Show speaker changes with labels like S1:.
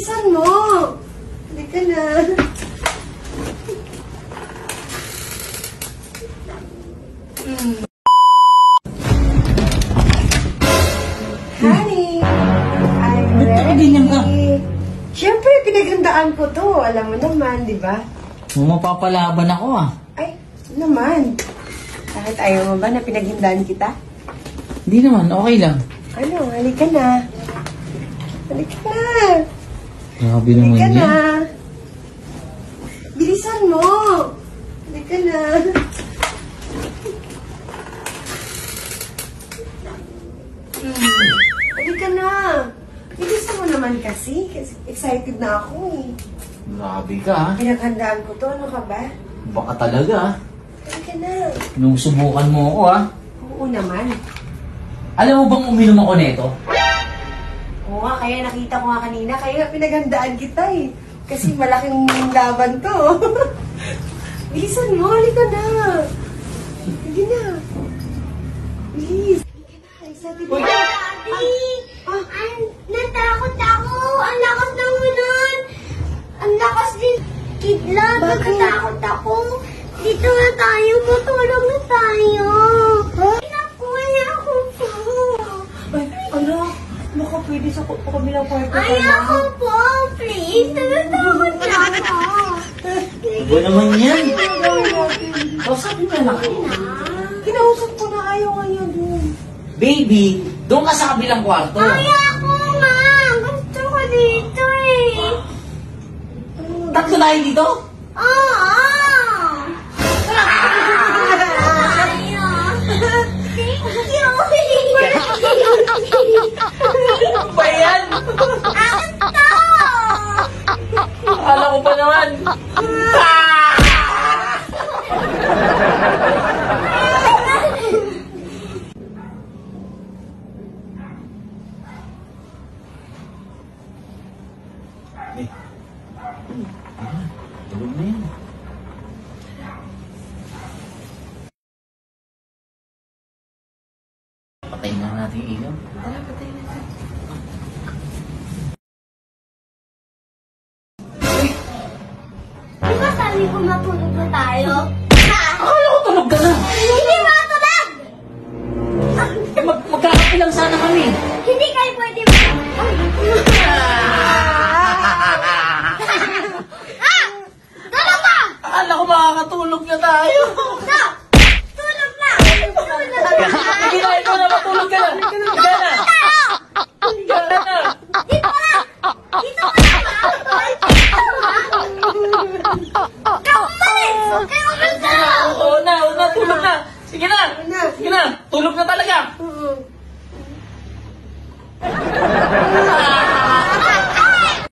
S1: Bilisan mo! Halika na. Honey, I'm ready. Siyempre, pinaghandaan ko to. Alam mo naman, di ba?
S2: Mapapalaban ako ah.
S1: Ay, naman. Kahit ayaw mo ba na pinaghandaan kita?
S2: Hindi naman, okay lang.
S1: Ano, halika na. Halika na.
S2: Grabe naman
S1: Halika
S2: yan.
S1: na. Bilisan mo. Halika na. Halika na. Bilisan mo naman kasi. Excited na ako eh.
S2: Grabe ka ah.
S1: Pinaghandaan ko to. Ano ka ba?
S2: Baka talaga ah.
S1: Halika na.
S2: Nung subukan mo ako ah.
S1: Oo naman.
S2: Alam mo bang uminom ako nito?
S1: Oo nga, kaya nakita ko nga kanina. Kaya pinaghandaan kita eh. Kasi malaking laban to. Bilisan mo. Halika na. Halika na. Bilis. Halika na. Excited na.
S3: Natakot ako! Ang lakas ng ulan! Ang lakas din! Kidlat! Natatakot ako! Dito na tayo! Matulog na tayo! Nakuha ako po!
S1: Ay, anak. Baka pwede sa kabilang kwarto ka na.
S3: Ayoko po! Please! Natatakot na ako!
S2: Iba naman yan.
S1: Kausap mo na ako. Kinausap ko na ayaw ngayon dun.
S2: Baby, doon ka sa kabilang kwarto.
S3: Ayoko nga! Gusto ko dito eh!
S2: Tatlo tayo dito?
S3: Oo!
S2: Ano ba yan? Akala ko pa naman. Tulog na yan. Patayin na natin yung ilaw.
S1: Tara, patay na siya.
S3: Di ba sabi ko matulog na tayo?
S2: Akala ko tulog ka na.
S3: Hindi matulog!
S2: Magkakapi lang sana kami.
S3: Hindi kayo pwede tulog na!
S2: Akala ko makakatulog na tayo.
S3: No! Tulog na!
S2: Sige na, ikaw na matulog ka na. Sige na. Sige na.
S3: Dito ka lang! Dito ka lang ba? Ikaw umalis! Huwag kayo umalis!
S2: Oo na, tulog na. Sige na. Sige na, tulog na